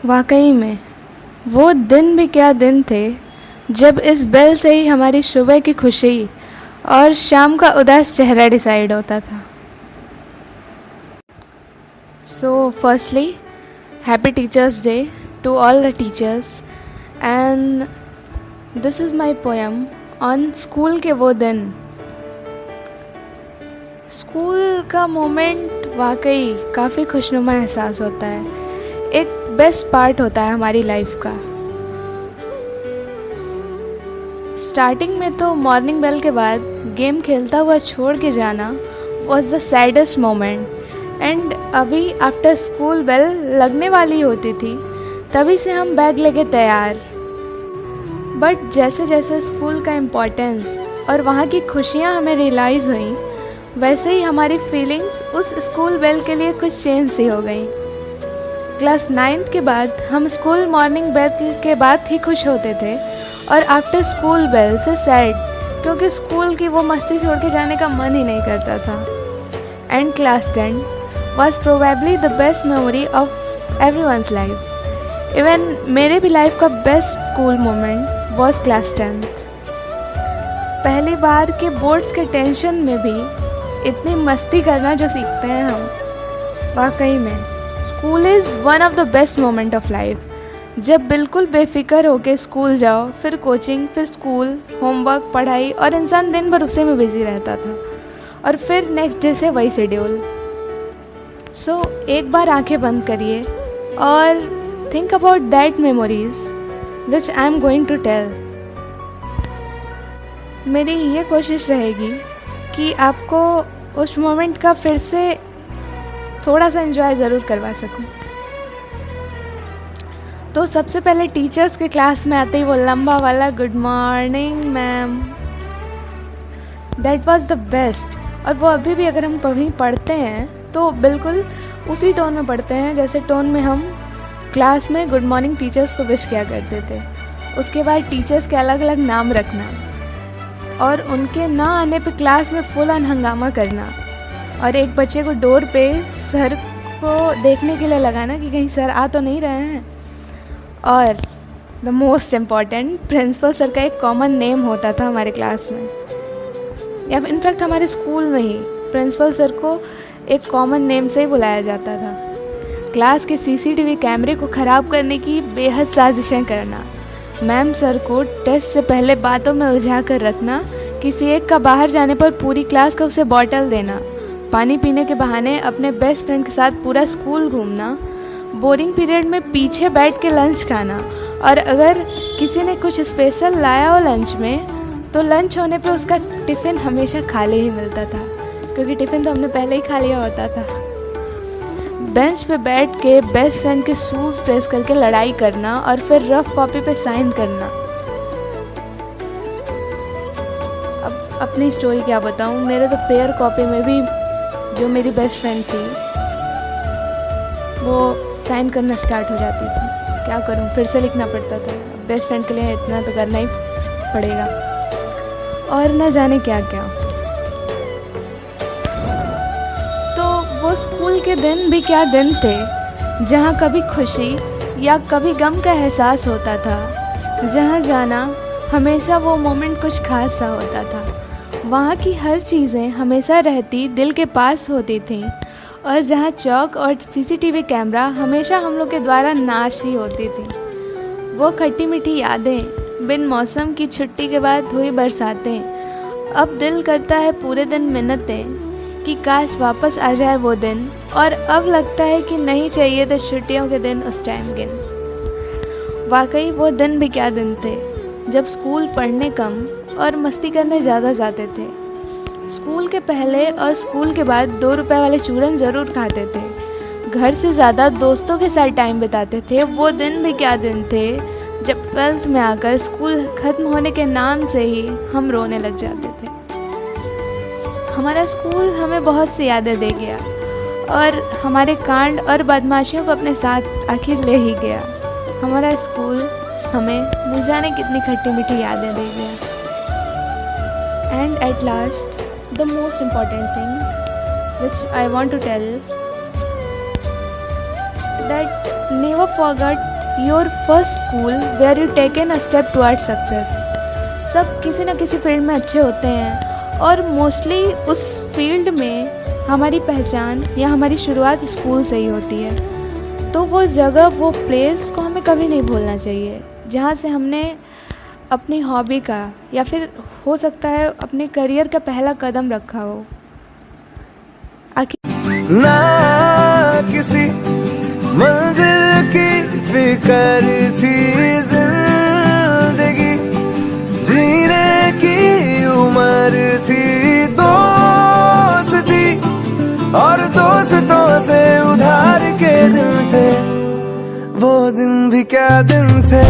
वाकई में वो दिन भी क्या दिन थे जब इस बेल से ही हमारी सुबह की खुशी और शाम का उदास चेहरा डिसाइड होता था। So firstly happy teachers day to all the teachers and this is my poem on school के वो दिन। स्कूल का मोमेंट वाकई काफ़ी खुशनुमा एहसास होता है, एक बेस्ट पार्ट होता है हमारी लाइफ का। स्टार्टिंग में तो मॉर्निंग बेल के बाद गेम खेलता हुआ छोड़ के जाना was the saddest moment. And अभी आफ्टर स्कूल बेल लगने वाली होती थी तभी से हम बैग लेके तैयार। बट जैसे जैसे स्कूल का इम्पोर्टेंस और वहाँ की खुशियाँ हमें रियलाइज़ हुई, वैसे ही हमारी फीलिंग्स उस स्कूल बेल के लिए कुछ चेंज सी हो गई। क्लास 9th के बाद हम स्कूल मॉर्निंग बेल के बाद ही खुश होते थे और आफ्टर स्कूल बेल से सैड, क्योंकि स्कूल की वो मस्ती छोड़ के जाने का मन ही नहीं करता था। And class 10 was probably the best memory of everyone's life. Even मेरे भी लाइफ का best school moment was class 10th। पहली बार के बोर्ड्स के टेंशन में भी इतनी मस्ती करना जो सीखते हैं हम, वाकई में school is one of the best moment of life. जब बिल्कुल बेफिक्र होके स्कूल जाओ, फिर कोचिंग, फिर स्कूल, होमवर्क, पढ़ाई और इंसान दिन भर उसी में बिजी रहता था और फिर नेक्स्ट डे से वही शेड्यूल। सो एक बार आंखें बंद करिए और think about that memories which I am going to tell. मेरी ये कोशिश रहेगी कि आपको उस मोमेंट का फिर से थोड़ा सा एंजॉय ज़रूर करवा सकूं। तो सबसे पहले टीचर्स के क्लास में आते ही वो लंबा वाला good morning ma'am, that was the best. और वो अभी भी अगर हम कभी पढ़ते हैं तो बिल्कुल उसी टोन में पढ़ते हैं जैसे टोन में हम क्लास में गुड मॉर्निंग टीचर्स को विश किया करते थे। उसके बाद टीचर्स के अलग अलग नाम रखना और उनके ना आने पे क्लास में फुल ऑन हंगामा करना और एक बच्चे को डोर पे सर को देखने के लिए लगाना कि कहीं सर आ तो नहीं रहे हैं। और the most important, principal sir का एक कॉमन नेम होता था हमारे क्लास में, या इनफैक्ट हमारे स्कूल में ही प्रिंसिपल सर को एक कॉमन नेम से ही बुलाया जाता था। क्लास के सीसीटीवी कैमरे को ख़राब करने की बेहद साजिशें करना, मैम सर को टेस्ट से पहले बातों में उलझा कर रखना, किसी एक का बाहर जाने पर पूरी क्लास का उसे बॉटल देना, पानी पीने के बहाने अपने बेस्ट फ्रेंड के साथ पूरा स्कूल घूमना, बोरिंग पीरियड में पीछे बैठ के लंच खाना, और अगर किसी ने कुछ स्पेशल लाया हो लंच में तो लंच होने पे उसका टिफ़िन हमेशा खाली ही मिलता था, क्योंकि टिफ़िन तो हमने पहले ही खा लिया होता था। बेंच पे बैठ के बेस्ट फ्रेंड के शूज़ प्रेस करके लड़ाई करना और फिर रफ कॉपी पे साइन करना। अब अपनी स्टोरी क्या बताऊँ, मेरे तो फेयर कॉपी में भी जो मेरी बेस्ट फ्रेंड थी वो साइन करना स्टार्ट हो जाती थी। क्या करूँ, फिर से लिखना पड़ता था। बेस्ट फ्रेंड के लिए इतना तो करना ही पड़ेगा, और न जाने क्या क्या। तो वो स्कूल के दिन भी क्या दिन थे जहाँ कभी खुशी या कभी गम का एहसास होता था। जहाँ जाना हमेशा वो मोमेंट कुछ खास सा होता था। वहाँ की हर चीज़ें हमेशा रहती दिल के पास होती थीं, और जहाँ चौक और सीसीटीवी कैमरा हमेशा हम लोग के द्वारा नाश ही होती थी। वो खट्टी मीठी यादें, बिन मौसम की छुट्टी के बाद हुई बरसातें, अब दिल करता है पूरे दिन मिन्नतें कि काश वापस आ जाए वो दिन, और अब लगता है कि नहीं चाहिए थे छुट्टियों के दिन उस टाइम गिन। वाकई वो दिन भी क्या दिन थे जब स्कूल पढ़ने कम और मस्ती करने ज़्यादा जाते थे। स्कूल के पहले और स्कूल के बाद 2 रुपए वाले चूरन ज़रूर खाते थे। घर से ज़्यादा दोस्तों के साथ टाइम बिताते थे। वो दिन भी क्या दिन थे जब 12th में आकर स्कूल ख़त्म होने के नाम से ही हम रोने लग जाते थे। हमारा स्कूल हमें बहुत सी यादें दे गया और हमारे कांड और बदमाशियों को अपने साथ आखिर ले ही गया। हमारा स्कूल हमें न जाने कितनी खट्टी मीठी यादें दे गया। And at last the most important thing which I want to tell, that never forget your first school where you taken a step toward success. सब किसी न किसी फील्ड में अच्छे होते हैं और मोस्टली उस फील्ड में हमारी पहचान या हमारी शुरुआत स्कूल से ही होती है। तो वो जगह, वो प्लेस को हमें कभी नहीं भूलना चाहिए जहाँ से हमने अपनी हॉबी का या फिर हो सकता है अपने करियर का पहला कदम रखा हो। ना किसी मंजिल की फिक्र थी, जिंदगी जीने की उम्र थी, दोस्ती और दोस्तों से उधार के दिन थे, वो दिन भी क्या दिन थे।